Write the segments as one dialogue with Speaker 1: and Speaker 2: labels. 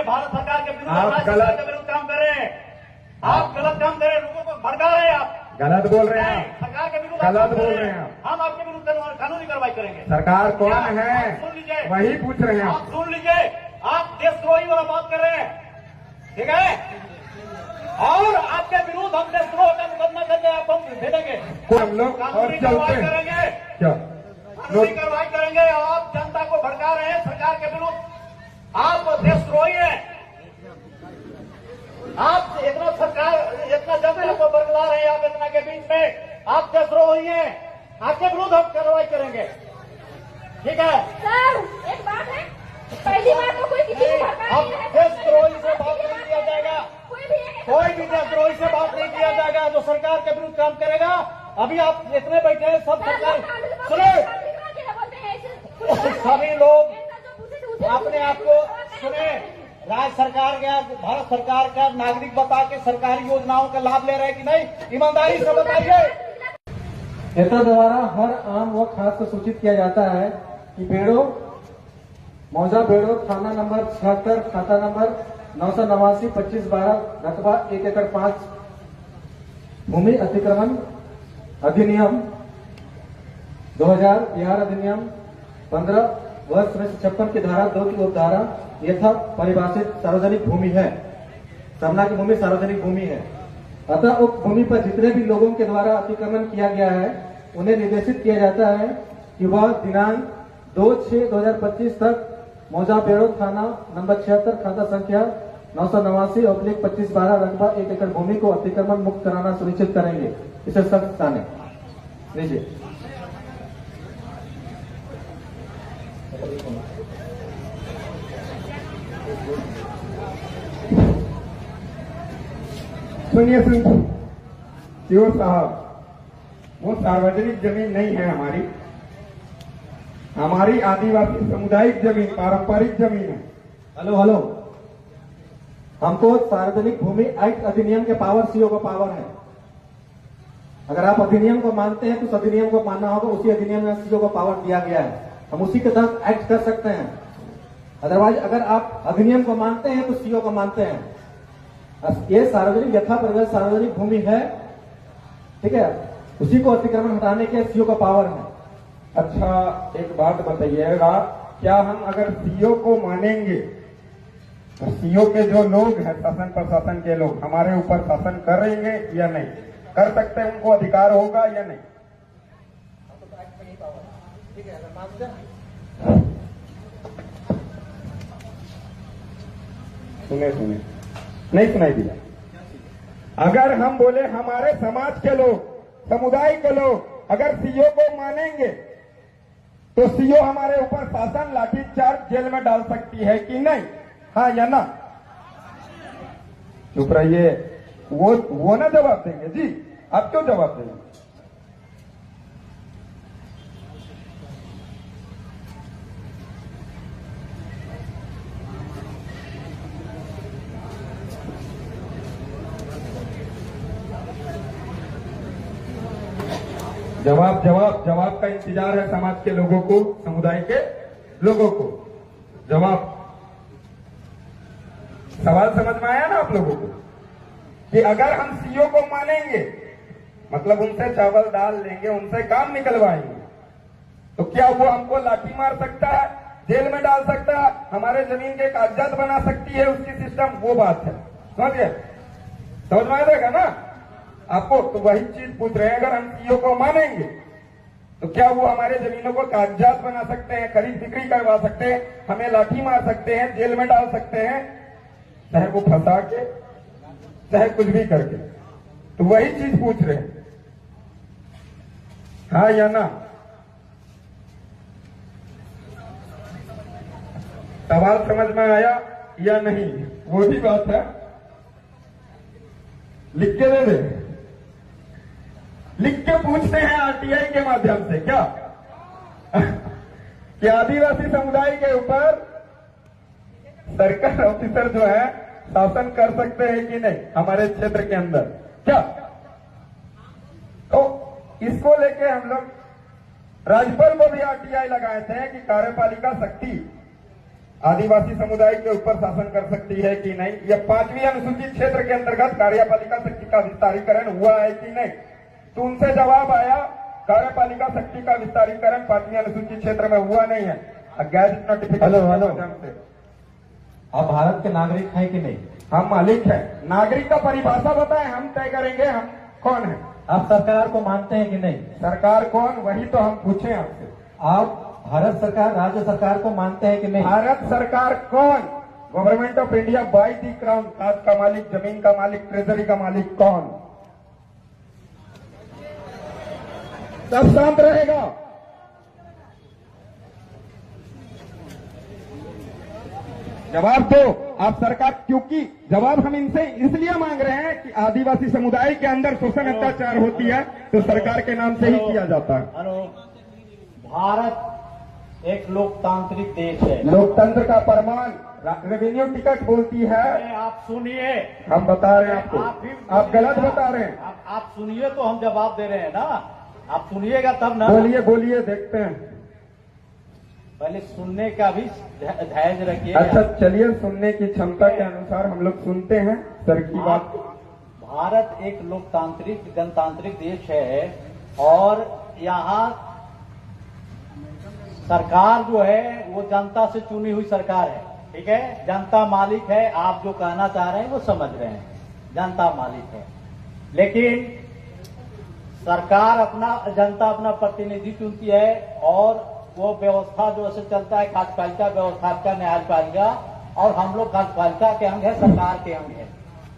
Speaker 1: भारत सरकार के विरुद्ध, राज्य सरकार के विरुद्ध काम कर रहे हैं। आप गलत काम कर रहे हैं, लोगों को भड़का रहे हैं, आप
Speaker 2: गलत बोल रहे हैं,
Speaker 1: सरकार के विरुद्ध
Speaker 2: गलत बोल रहे हैं।
Speaker 1: हम आपके विरुद्ध कानूनी कार्रवाई करेंगे।
Speaker 2: सरकार कौन है
Speaker 1: सुन लीजिए,
Speaker 2: वही पूछ रहे हैं।
Speaker 1: आप सुन लीजिए, आप देशद्रोही वाला बात कर रहे हैं, ठीक है? और आपके विरुद्ध हम देशद्रोह का मुकदमा करके आप हम भेजेंगे,
Speaker 2: हम लोग और
Speaker 1: कानूनी
Speaker 2: चलते
Speaker 1: कार्रवाई
Speaker 2: हैं
Speaker 1: करेंगे,
Speaker 2: क्या
Speaker 1: कानूनी कार्रवाई करेंगे। आप जनता को भड़का रहे हैं सरकार के विरुद्ध, आप देशद्रोही हैं। आप इतना सरकार, इतना जनता को बरगला रहे हैं, आप इतना के बीच में आप देशद्रोही हैं। आपके विरुद्ध हम कार्रवाई करेंगे, ठीक है?
Speaker 3: सर एक बात है, पहली बार तो कोई किसी को भड़का
Speaker 1: अब
Speaker 3: नहीं है।
Speaker 1: देशद्रोही से बात नहीं किया जाएगा, कोई भी देशद्रोही से बात नहीं किया जाएगा जो सरकार के विरुद्ध काम करेगा। अभी आप जितने बैठे हैं सब सरकार सुने, सभी लोग अपने आप को सुने, राज्य सरकार का, भारत सरकार का नागरिक बता के सरकारी योजनाओं का लाभ ले रहे हैं कि नहीं, ईमानदारी से बताइए।
Speaker 4: नेता द्वारा हर आम व खास को सूचित किया जाता है कि बेड़ो मौजा बेड़ो थाना नंबर 76 खाता नंबर 989 2512 रकबा 1 एकड़ 5 भूमि अतिक्रमण अधिनियम 2000 बिहार अधिनियम 15 वर्ष 56 की धारा 2 की उपधारा यथा परिभाषित सार्वजनिक भूमि है। सरना की भूमि सार्वजनिक भूमि है। अतः उक्त भूमि पर जितने भी लोगों के द्वारा अतिक्रमण किया गया है उन्हें निर्देशित किया जाता है कि वह दिनांक 2/6/2025 तक मौजा बेड़ो थाना नंबर 76 खाता संख्या 989/2512 रकबा 1 एकड़ भूमि को अतिक्रमण मुक्त कराना सुनिश्चित करेंगे। इसे सख्त जाने लीजिए।
Speaker 2: सुनिए सीओ साहब, वो सार्वजनिक जमीन नहीं है हमारी, हमारी आदिवासी सामुदायिक जमीन, पारंपरिक जमीन है।
Speaker 4: हेलो, हमको सार्वजनिक भूमि एक्ट अधिनियम के पावर सीओ का पावर है। अगर आप अधिनियम को मानते हैं तो उस अधिनियम को मानना होगा, उसी अधिनियम में सीओ को पावर दिया गया है, हम उसी के तहत एक्ट कर सकते हैं। अदरवाइज अगर आप अधिनियम को मानते हैं तो सीओ को मानते हैं। ये सार्वजनिक यथा परिभाषित सार्वजनिक भूमि है, ठीक है, उसी को अतिक्रमण हटाने के सीओ का पावर है।
Speaker 2: अच्छा एक बात बताइएगा, क्या हम अगर सीओ को मानेंगे तो सीओ के जो लोग हैं, शासन प्रशासन के लोग, हमारे ऊपर शासन करेंगे या नहीं कर सकते, उनको अधिकार होगा या नहीं? सुने नहीं सुनाई दिया। अगर हम बोले हमारे समाज के लोग, समुदाय के लोग अगर सीओ को मानेंगे तो सीओ हमारे ऊपर शासन, लाठीचार्ज, जेल में डाल सकती है कि नहीं? हाँ या ना? चुप रहिए, वो ना जवाब देंगे जी, आप क्यों जवाब देंगे? जवाब का इंतजार है समाज के लोगों को, समुदाय के लोगों को। जवाब, सवाल समझ में आया ना आप लोगों को? कि अगर हम सीओ को मानेंगे, मतलब उनसे चावल दाल लेंगे, उनसे काम निकलवाएंगे, तो क्या वो हमको लाठी मार सकता है, जेल में डाल सकता है, हमारे जमीन के कागजात बना सकती है उसकी सिस्टम? वो बात है, समझिए, समझ में आएगा ना आपको? तो वही चीज पूछ रहे हैं, अगर हम सीओ को मानेंगे तो क्या वो हमारे जमीनों को कागजात बना सकते हैं, खरीद बिक्री करवा सकते हैं, हमें लाठी मार सकते हैं, जेल में डाल सकते हैं, चाहे वो फंसा के, चाहे कुछ भी करके? तो वही चीज पूछ रहे हैं, हाँ या ना? सवाल समझ में आया या नहीं? वो भी बात है, लिख के दे दे, लिख के पूछते हैं आरटीआई के माध्यम से क्या कि आदिवासी समुदाय के ऊपर सरकार ऑफिसर जो है शासन कर सकते हैं कि नहीं हमारे क्षेत्र के अंदर, क्या? तो इसको लेके हम लोग राज्यपाल को भी आरटीआई लगाए थे कि कार्यपालिका शक्ति आदिवासी समुदाय के ऊपर शासन कर सकती है कि नहीं, या 5वीं अनुसूचित क्षेत्र के अंतर्गत कार्यपालिका शक्ति का विस्तारीकरण हुआ है कि नहीं। तो उनसे जवाब आया कार्यपालिका शक्ति का विस्तारीकरण 5वीं अनुसूचित क्षेत्र में हुआ नहीं है। Gadget notification
Speaker 4: hello.
Speaker 2: के माध्यम से
Speaker 4: आप भारत के नागरिक हैं कि नहीं?
Speaker 2: हम मालिक है। नागरिक का परिभाषा बताएं, हम तय करेंगे हम कौन है।
Speaker 4: आप सरकार को मानते हैं कि नहीं?
Speaker 2: सरकार कौन, वही तो हम पूछे आपसे।
Speaker 4: आप भारत सरकार, राज्य सरकार को मानते हैं कि नहीं?
Speaker 2: भारत सरकार कौन? Government of India by the crown. ताज का मालिक, जमीन का मालिक, ट्रेजरी का मालिक कौन? सब शांत रहेगा। जवाब दो आप सरकार, क्योंकि जवाब हम इनसे इसलिए मांग रहे हैं कि आदिवासी समुदाय के अंदर शोषण अत्याचार होती है तो सरकार के नाम से ही किया जाता है।
Speaker 1: हेलो, भारत एक लोकतांत्रिक देश है।
Speaker 2: लोकतंत्र का प्रमाण रेवेन्यू टिकट बोलती है।
Speaker 1: आप सुनिए,
Speaker 2: हम बता रहे हैं आपको, आप गलत बता रहे हैं।
Speaker 1: आप सुनिए तो हम जवाब दे रहे हैं ना, आप सुनिएगा तब ना।
Speaker 2: बोलिए बोलिए, देखते हैं।
Speaker 1: पहले सुनने का भी धैर्य रखिए।
Speaker 2: अच्छा चलिए, सुनने की क्षमता के अनुसार हम लोग सुनते हैं सर की बात।
Speaker 1: भारत एक लोकतांत्रिक गणतांत्रिक देश है और यहाँ सरकार जो है वो जनता से चुनी हुई सरकार है। ठीक है, जनता मालिक है। आप जो कहना चाह रहे हैं वो समझ रहे हैं, जनता मालिक है। लेकिन सरकार जनता अपना प्रतिनिधि चुनती है और वो व्यवस्था जो ऐसे चलता है, कार्यपालिका व्यवस्था, न्यायपालिका, और हम लोग कार्यपालिका के अंग है, सरकार के अंग है।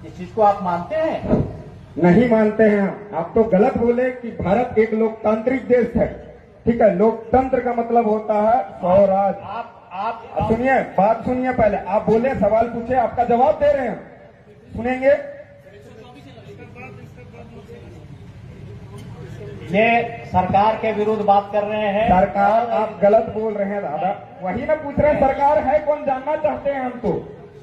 Speaker 1: इस चीज को आप मानते हैं?
Speaker 2: नहीं मानते हैं। आप तो गलत बोले कि भारत एक लोकतांत्रिक देश है। ठीक है, लोकतंत्र का मतलब होता है स्वराज।
Speaker 1: आप
Speaker 2: सुनिए, बात सुनिए। पहले आप बोले, सवाल पूछे, आपका जवाब दे रहे हैं, सुनेंगे।
Speaker 1: ये सरकार के विरुद्ध बात कर रहे हैं।
Speaker 2: सरकार, आप गलत बोल रहे हैं दादा। वही ना पूछ रहे हैं, सरकार है कौन, जानना चाहते हैं हम तो।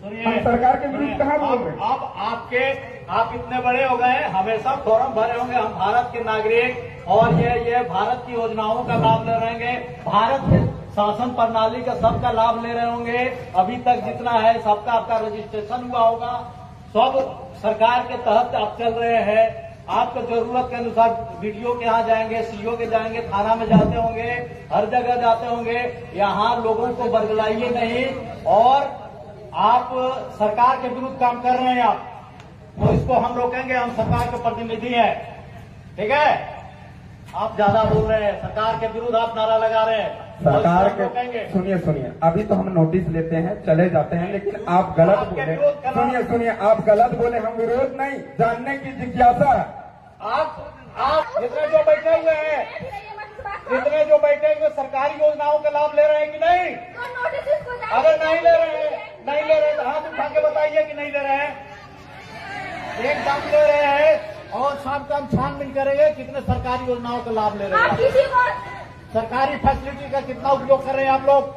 Speaker 1: सुनिए,
Speaker 2: हम सरकार के विरुद्ध कहाँ बोल रहे हैं?
Speaker 1: आप इतने बड़े हो गए, हमेशा फॉर्म भरे होंगे, हम भारत के नागरिक और ये भारत की योजनाओं का लाभ ले रहेंगे, भारत के शासन प्रणाली का सबका लाभ ले रहे होंगे। अभी तक जितना है सबका आपका रजिस्ट्रेशन हुआ होगा, सब सरकार के तहत आप चल रहे हैं। आपको जरूरत के अनुसार वीडियो के यहाँ जाएंगे, सीओ के जाएंगे, थाना में जाते होंगे, हर जगह जाते होंगे। यहाँ लोगों को बरगलाइए नहीं, और आप सरकार के विरुद्ध काम कर रहे हैं आप, तो इसको हम रोकेंगे। हम सरकार के प्रतिनिधि हैं, ठीक है? आप ज्यादा बोल रहे हैं, सरकार के विरुद्ध आप नारा लगा रहे हैं,
Speaker 2: सरकार
Speaker 1: तो इसको रोकेंगे।
Speaker 2: के सुनिए, अभी तो हम नोटिस लेते हैं, चले जाते हैं, लेकिन आप गलत
Speaker 1: आपके
Speaker 2: बोले।
Speaker 1: विरोध करना-
Speaker 2: सुनिए, आप गलत बोले। हम विरोध नहीं, जानने की जिज्ञासा है।
Speaker 1: आप इतने जो बैठे हुए हैं, इतने जो बैठे हुए सरकारी योजनाओं का लाभ ले रहे हैं कि नहीं? अगर नहीं ले रहे हैं तो हाथ उठा के बताइए कि नहीं ले रहे हैं। एकदम ले रहे हैं, और सबका हम छानबीन करेंगे कितने सरकारी योजनाओं का लाभ ले रहे
Speaker 3: आप
Speaker 1: हैं,
Speaker 3: किसी को
Speaker 1: सरकारी फैसिलिटी का कितना उपयोग कर रहे हैं आप लोग,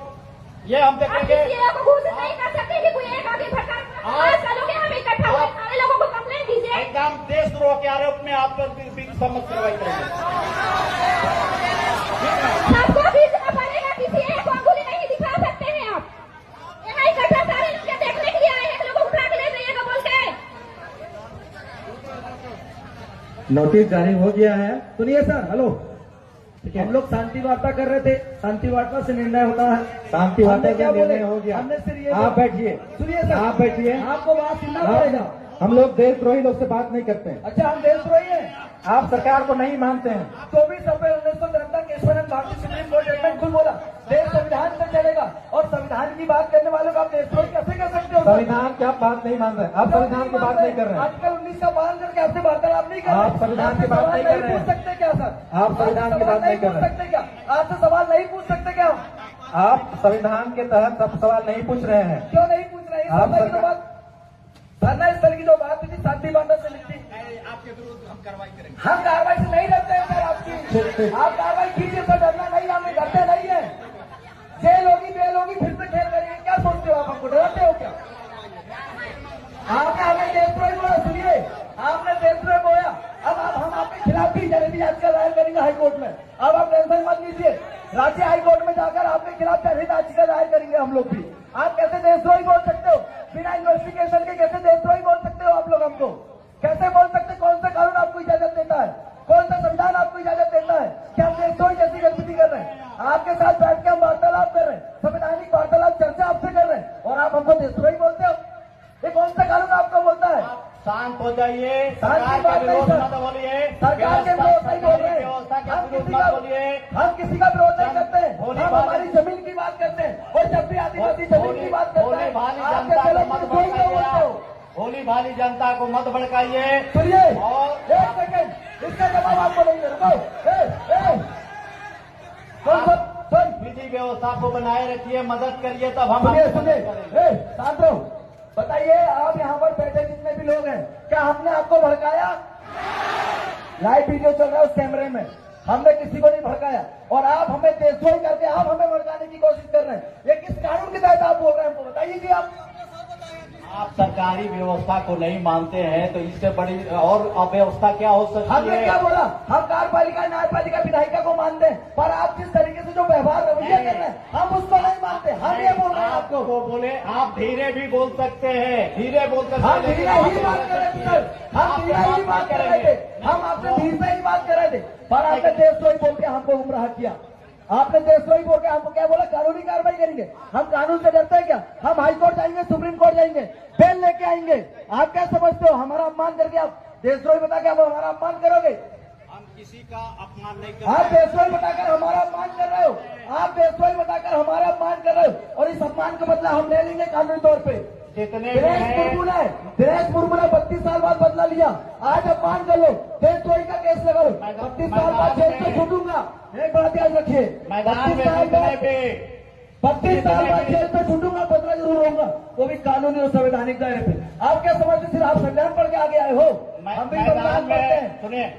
Speaker 1: ये हम
Speaker 3: आप
Speaker 1: देखेंगे।
Speaker 3: किसी को घोषित नहीं कर सकते कि कोई एक आगे भटका। आज करोगे, हम इकट्ठा हुए सारे लोगों को कंप्लेंट दीजिए।
Speaker 1: एकदम देशद्रोह के आरोप में आप पर भी समझ कार्रवाई करेंगे।
Speaker 3: सबको खींचना पड़ेगा, किसी एक को अंगुली नहीं दिखा सकते हैं आप। यहाँ इकट्ठा सारे लोग देखने के लिए आए हैं, लोगों को उठा के ले जाइएगा बोल के।
Speaker 4: नोटिस जारी हो गया है। सुनिए सर, हेलो, हम लोग शांति वार्ता कर रहे थे, शांति वार्ता से निर्णय होता है। शांति वार्ता का निर्णय हो गया।
Speaker 5: हमने सिर्फ ये
Speaker 4: आप बैठिए,
Speaker 5: सुनिए सर,
Speaker 4: आप बैठिए।
Speaker 5: आपको बात सुनना पड़ेगा।
Speaker 4: हम लोग देशद्रोही लोग से बात नहीं करते हैं।
Speaker 5: अच्छा, हम देशद्रोही हैं?
Speaker 4: आप सरकार को नहीं मानते हैं।
Speaker 5: 24 अप्रैल 1973 केशवानंद भारतीय सुप्रीम कोर्ट जजमेंट खुद बोला, देश संविधान से चलेगा, और संविधान की बात करने वालों को आप देशद्रोही कैसे कर सकते हो?
Speaker 4: संविधान की आप बात नहीं मान रहे, आप संविधान की बात नहीं कर रहे हैं।
Speaker 5: आर्टिकल 19 का पालन करके आपसे वार्तालाप नहीं कर रहे।
Speaker 4: आप संविधान की बात नहीं कर रहे हैं।
Speaker 5: पूछ सकते क्या सर?
Speaker 4: आप संविधान की बात नहीं कर रहे हैं।
Speaker 5: सकते क्या? आपसे सवाल नहीं पूछ सकते क्या?
Speaker 4: आप संविधान के तहत सब सवाल नहीं पूछ रहे हैं।
Speaker 5: क्यों नहीं पूछ रहे?
Speaker 4: आप
Speaker 5: धरना की जो बात, धरना स्थल की जो बात थी, शांति वार्ता से लिखती।
Speaker 1: आपके विरुद्ध हम कार्रवाई करेंगे।
Speaker 5: हम कार्रवाई से नहीं डरते हैं सर आपकी। आप कार्रवाई कीजिए सर, डरना नहीं, हमें डरते नहीं है। जेल होगी, बेल होगी, फिर से खेल करेंगे, क्या सोचते हो आप? हमको डरते हो क्या? आपने हमें देशद्रोही बोला। सुनिए, आपने देशद्रोही बोला, अब हम आपके खिलाफ भी जनहित याचिका दायर करेंगे हाईकोर्ट में। अब आप टेंशन मत लीजिए, राज्य हाईकोर्ट में जाकर आपके खिलाफ जनहित याचिका दायर करेंगे हम लोग भी। आप कैसे देशद्रोही बोल सकते हो? बिना इन्वेस्टिगेशन के कैसे देशद्रोही बोल सकते हो आप लोग हमको? कैसे बोल सकते? कौन सा कानून आपको इजाजत देता है? कौन सा संविधान आपको इजाजत देता है कि आप देशद्रोही जैसी गतिविधि कर रहे हैं? आपके साथ बैठ के हम वार्तालाप कर रहे हैं, संवैधानिक वार्तालाप चर्चा आपसे कर रहे हैं, और आप हमको देशद्रोही बोलते हो? ये कौन सा कानून आपको बोलता है?
Speaker 1: शांत हो जाइए,
Speaker 5: शांत की
Speaker 1: सरकार
Speaker 5: बात
Speaker 1: के
Speaker 5: नहीं
Speaker 1: विरोध
Speaker 5: सर।
Speaker 1: मत बोलिए,
Speaker 5: सरकार के विरोध नहीं बोल रहे हैं।
Speaker 1: व्यवस्था के
Speaker 5: हम
Speaker 1: विरोध
Speaker 5: किसी
Speaker 1: मत
Speaker 5: का
Speaker 1: बोलिए।
Speaker 5: विरोध नहीं करते हैं।
Speaker 1: भोली
Speaker 5: हम
Speaker 1: भाली-
Speaker 5: हमारी जमीन की बात करते हैं, और जब भी आदिवासी जमीन की बात करते
Speaker 1: भोली
Speaker 5: हैं
Speaker 1: भाली
Speaker 5: आप
Speaker 1: जनता
Speaker 5: कैसे
Speaker 1: को
Speaker 5: लोग
Speaker 1: मत
Speaker 5: देशद्रोही क्यों बोलते हो?
Speaker 1: भड़काइए, भोली भाली जनता को मत भड़काइए।
Speaker 5: सुनिए,
Speaker 1: और
Speaker 5: एक सेकंड, इसका जवाब आपको नहीं दे रहा। सुन,
Speaker 1: विधि व्यवस्था को बनाए रखिए, मदद करिए, तब हम
Speaker 5: सुनिए
Speaker 1: आपकी
Speaker 5: सुनिए,
Speaker 1: मदद करेंगे।
Speaker 5: शांत रहो। बताइए, आप यहाँ पर बैठे जितने भी लोग हैं, क्या हमने आपको भड़काया? लाइव वीडियो चल रहा है उस कैमरे में, हमने किसी को नहीं भड़काया, और आप हमें देशद्रोही करके आप हमें भड़काने की कोशिश कर रहे हैं। ये किस कानून के तहत आप बोल रहे हैं, हमको बताइए कि
Speaker 1: आप सरकारी व्यवस्था को नहीं मानते हैं तो इससे बड़ी और अव्यवस्था क्या हो सकती
Speaker 5: हमने
Speaker 1: है?
Speaker 5: क्या बोला? हम कार्यपालिका न्यायपालिका विधायिका को मानते हैं, पर आप जिस तरीके से जो व्यवहार रवैया कर रहे हैं हम उसको नहीं मानते। हम ये बोल रहे हैं आपको।
Speaker 1: वो बोले आप धीरे भी बोल सकते हैं, धीरे बोल सकते
Speaker 5: हम
Speaker 1: हैं,
Speaker 5: धीरे ही बात कर रहे थे सर, हम धीरे ही बात कर रहे थे, हम आपसे धीरे से ही बात कर रहे थे, पर आपने देशद्रोही बोल के हमको गुमराह किया। आपने देशद्रोही बोल के हमको क्या बोला? कानूनी कार्रवाई करेंगे। हम कानून से डरते हैं क्या? हम हाई कोर्ट जाएंगे, सुप्रीम कोर्ट जाएंगे, बेल लेके आएंगे। आप क्या समझते हो? हमारा अपमान करके आप देशद्रोही बता के आप हमारा अपमान करोगे?
Speaker 1: हम किसी का अपमान नहीं
Speaker 5: आप
Speaker 1: करते।
Speaker 5: देशद्रोही बताकर हमारा अपमान कर रहे हो, आप देशद्रोही बताकर हमारा अपमान कर रहे हो, और इस अपमान का बदला हम ले लेंगे कानूनी तौर पे।
Speaker 1: जितने भी
Speaker 5: दिनेश
Speaker 1: हैं,
Speaker 5: मुर्मू ने 32 साल बाद बदला लिया, आज अपमान कर लो, देशद्रोही का केस लगा लो, 32 साल बाद जेल से छूटूंगा। एक बात याद रखिए,
Speaker 1: मैदान में
Speaker 5: 32 साल
Speaker 1: जितने
Speaker 5: बाद
Speaker 1: भी
Speaker 5: 32 साल बाद जेल से छूटूंगा, बदला जरूर होगा, वो भी कानूनी और संवैधानिक दायरे पे। आप क्या समझते? सिर्फ आप संविधान पढ़ के आगे आए हो? हम भी
Speaker 1: मैदान
Speaker 5: संविधान पढ़ते
Speaker 1: में
Speaker 5: हैं।
Speaker 1: सुनिए,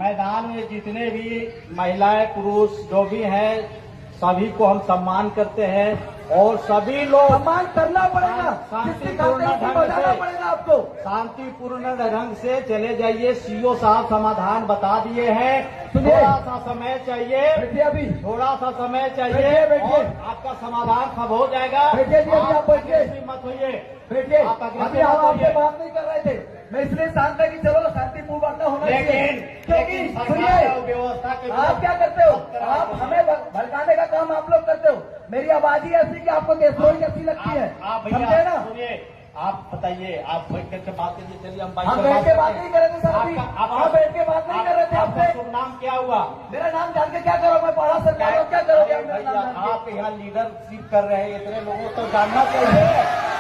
Speaker 1: मैदान में जितने भी महिलाएं पुरुष जो भी हैं सभी को हम सम्मान करते हैं, और सभी लोग
Speaker 5: सम्मान करना पड़ेगा,
Speaker 1: शांतिपूर्ण
Speaker 5: जिसकी खातिर उसको
Speaker 1: ढंग
Speaker 5: बजाना
Speaker 1: से-
Speaker 5: पड़ेगा आपको।
Speaker 1: शांतिपूर्ण ढंग से चले जाइए। सीओ साहब समाधान बता दिए हैं,
Speaker 5: सुनिए।
Speaker 1: थोड़ा सा समय चाहिए,
Speaker 5: बैठिए अभी,
Speaker 1: थोड़ा सा समय चाहिए,
Speaker 5: बैठिए, बैठिए।
Speaker 1: और आपका समाधान सब हो जाएगा।
Speaker 5: बैठिए जी, अभी आप बैठिए।
Speaker 1: aggressive मत होइए।
Speaker 5: देखिए,
Speaker 1: आप अग्रसर
Speaker 5: अभी हम
Speaker 1: मत
Speaker 5: आपसे
Speaker 1: होइए।
Speaker 5: बात नहीं कर रहे थे, मैं इसलिए शांत है कि चलो शांतिपूर्ण वार्ता होना चाहिए। क्योंकि
Speaker 1: लेकिन
Speaker 5: सुनिए,
Speaker 1: सरकार और व्यवस्था के
Speaker 5: आप क्या करते हो? आप हमें भड़काने का काम आप लोग करते हो। मेरी आवाज ही ऐसी कि आपको देशद्रोही कैसी लगती है,
Speaker 1: आप
Speaker 5: समझे
Speaker 1: भैया
Speaker 5: ना?
Speaker 1: सुनिए, आप बताइए, आप बैठ करके बात कीजिए। चलिए हम
Speaker 5: हम बैठ के बात नहीं कर रहे थे सर, अभी आप बैठ के बात नहीं कर रहे थे
Speaker 1: आपका
Speaker 5: आपसे।
Speaker 1: शुभ नाम क्या हुआ?
Speaker 5: मेरा नाम जान के क्या करोगे? मैं पढ़ा सरकार हो, क्या करोगे आप मेरा
Speaker 1: भैया,
Speaker 5: नाम जान
Speaker 1: आप यहाँ लीडरशिप कर रहे हैं, इतने लोगों को तो जानना चाहिए,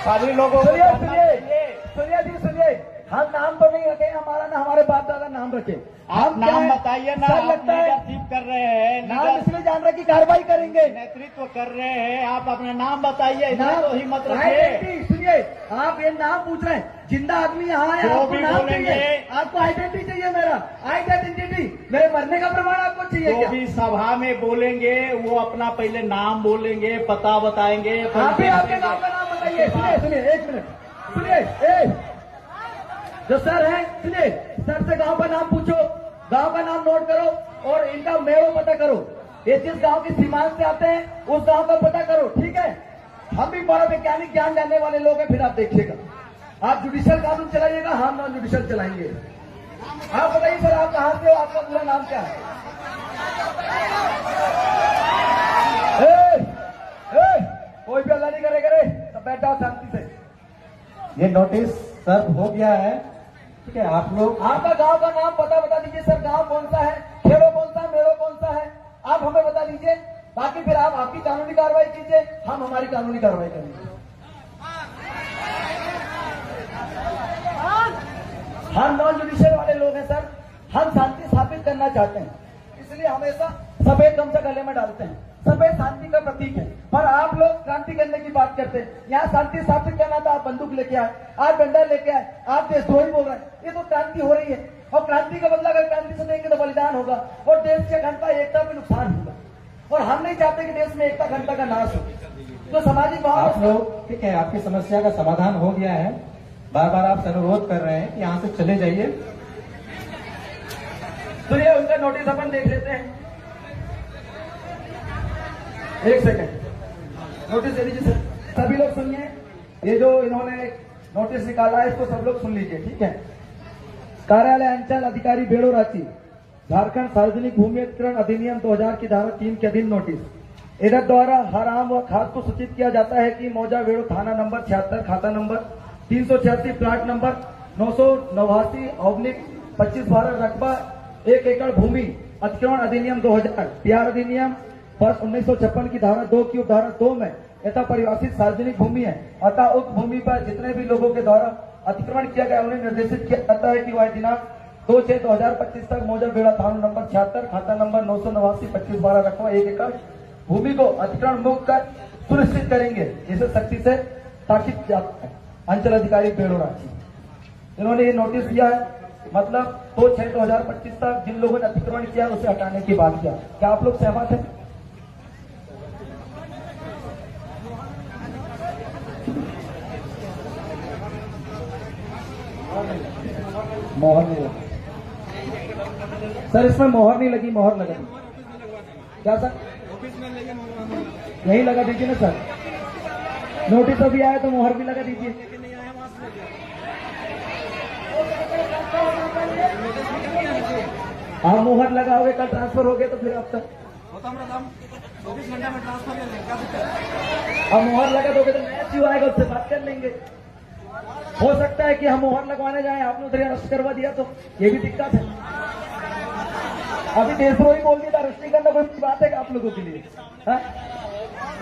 Speaker 1: सभी लोगों
Speaker 5: के?
Speaker 1: को
Speaker 5: सुनिए
Speaker 1: जानना
Speaker 5: सुनिए
Speaker 1: चाहिए।
Speaker 5: सुनिए जी, सुनिए, हम नाम तो नहीं रखे, हमारा ना हमारे बाप दादा नाम रखे।
Speaker 1: आप
Speaker 5: हम क्या
Speaker 1: नाम
Speaker 5: है?
Speaker 1: बताइए ना,
Speaker 5: सर
Speaker 1: आप
Speaker 5: लगता है
Speaker 1: लीडरशिप कर रहे हैं,
Speaker 5: नाम
Speaker 1: लीडर
Speaker 5: इसलिए जान रहे कि कार्रवाई करेंगे।
Speaker 1: नेतृत्व कर रहे हैं, आप अपना नाम बताइए, इतना
Speaker 5: नाम
Speaker 1: तो हिम्मत रखिए।
Speaker 5: आइडेंटिटी, सुनिए, आप ये नाम पूछ रहे हैं, जिंदा आदमी यहाँ है,
Speaker 1: जो
Speaker 5: आपको
Speaker 1: भी
Speaker 5: नाम
Speaker 1: बोलेंगे।
Speaker 5: चाहिए, आपको आइडेंटिटी चाहिए। मेरा आइडेंटिटी, मेरे मरने का प्रमाण आपको चाहिए
Speaker 1: जो
Speaker 5: क्या?
Speaker 1: भी सभा में बोलेंगे वो अपना पहले नाम बोलेंगे, पता बताएंगे।
Speaker 5: आप भी आपके गांव का नाम बताइए। सुनिए सुनिए, एक मिनट सुनिए, जो सर है, सुनिए, सर से गांव का नाम पूछो, गांव का नाम नोट करो, और इनका मेड़ो पता करो। ये जिस गांव की सीमांत से आते हैं उस गांव का पता करो, ठीक है? हम भी बड़ा वैज्ञानिक ज्ञान जानने वाले लोग हैं, फिर आप देखिएगा। आप जुडिशियल कानून चलाइएगा, हम नॉन जुडिशियल चलाएंगे। आप बताइए सर, आप कहाँ से हो? आपका पूरा नाम क्या है? कोई भी अल्लाह नहीं करे, सब बैठ जाओ शांति से।
Speaker 4: ये नोटिस सर्व हो गया है, ठीक है? आप लोग
Speaker 5: आपका गांव का नाम पता बता दीजिए सर, गांव कौन सा है, खेड़ो कौन सा, मेड़ो कौन सा है, आप हमें बता दीजिए। बाकी फिर आप आपकी कानूनी कार्रवाई कीजिए, हम हमारी कानूनी कार्रवाई करेंगे। हम नॉन जुडिशियल वाले लोग हैं सर, हम शांति स्थापित करना चाहते हैं, इसलिए हमेशा सफेद गमछा गले में डालते हैं। सफेद शांति का प्रतीक है, पर आप लोग क्रांति करने की बात करते हैं। यहाँ शांति स्थापित करना था, आप बंदूक लेके आए, आप डंडा लेके आए, आप देशद्रोही बोल रहे हैं। ये तो क्रांति हो रही है, और क्रांति का बदला अगर क्रांति से देंगे तो बलिदान होगा, और देश के अखंडता एकता में नुकसान होगा, और हम नहीं चाहते कि देश में एकता अखंडता का नाश हो। तो सामाजिक
Speaker 4: आप
Speaker 5: भाव
Speaker 4: लोग, ठीक है, आपकी समस्या का समाधान हो गया है। बार बार आप अनुरोध कर रहे हैं कि यहाँ से चले जाइए।
Speaker 5: सुनिए, उनका नोटिस अपन देख लेते हैं। एक सेकंड, नोटिस दे दीजिए सर। सभी लोग सुनिए, ये जो इन्होंने नोटिस निकाला है इसको सब लोग सुन लीजिए, ठीक है। कार्यालय अंचल अधिकारी बेड़ो रांची, झारखंड सार्वजनिक भूमि अधिग्रहण अधिनियम 2000 की धारा 3 के अधीन नोटिस। इधर द्वारा हर आम व खास को सूचित किया जाता है कि मौजा बेड़ो थाना नंबर 76, खाता नंबर 386, प्लाट नंबर 989/25/12, रकबा 1 एकड़ भूमि अतिक्रमण अधिनियम 2000, बिहार अधिनियम वर्ष 1956 की धारा 2 की उपधारा 2 में यथा परिभाषित सार्वजनिक भूमि है। अतः उक्त भूमि पर जितने भी लोगों के द्वारा अतिक्रमण किया गया उन्हें निर्देशित किया जाता है कि वह दिनांक 2/6/2025 तक मौजा बेड़ा थाना नंबर 76, खाता नंबर 989/25/12, रकबा 1 एकड़ भूमि को अतिक्रमण मुक्त कर सुनिश्चित करेंगे। इसे सख्ती से ताकीद जाता है। अंचल अधिकारी बेड़ो रांची, इन्होंने ये नोटिस दिया है, मतलब 2/6/2025 तक जिन लोगों ने अतिक्रमण किया उसे हटाने की बात किया। क्या आप लोग सहमत हैं? मोहर नहीं लगी सर, इसमें मोहर नहीं लगी, मोहर लगा दी। क्या सर? यही लगा दीजिए ना सर, नोटिस अभी आया तो मोहर भी लगा दीजिए। आप मोहर लगाओगे, कल ट्रांसफर हो गया तो फिर अब तक 24 घंटे में ट्रांसफर कर लेंगे। अब मोहर लगा दोगे तो नया क्यों आएगा, उससे बात कर लेंगे। हो सकता है कि हम मोहर लगवाने जाएं, आपने उधर अरेस्ट करवा दिया तो ये भी दिक्कत है। अभी देशद्रोही बोल दिया, अरेस्ट नहीं करना कोई बात है आप लोगों के लिए? हा?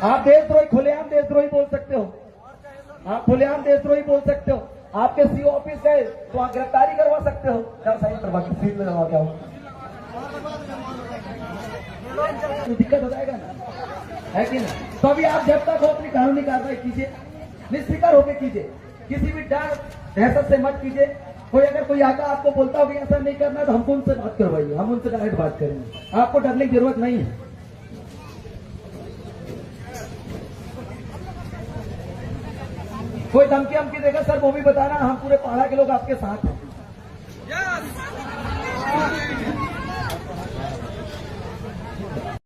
Speaker 5: आप देशद्रोही, खुलेआम देशद्रोही बोल सकते हो, आप खुलेआम देशद्रोही बोल सकते हो। आपके सीओ ऑफिस गए तो आप गिरफ्तारी करवा सकते हो। क्या साइन करवा के सीट में लगा क्या हो, तो दिक्कत हो जाएगा ना, है कि नहीं? तो अभी आप जब तक हो अपनी कानूनी कार्रवाई कीजिए, निष्फिक्र होकर कीजिए, किसी भी डर दहशत से मत कीजिए। कोई अगर कोई आका आपको बोलता हो कि ऐसा नहीं करना तो हमको उनसे बात करवाइए, हम उनसे डायरेक्ट बात करेंगे, आपको डरने की जरूरत नहीं है। कोई धमकी हमकी देगा सर वो भी बताना, हम पूरे पहाड़ा के लोग आपके साथ हैं।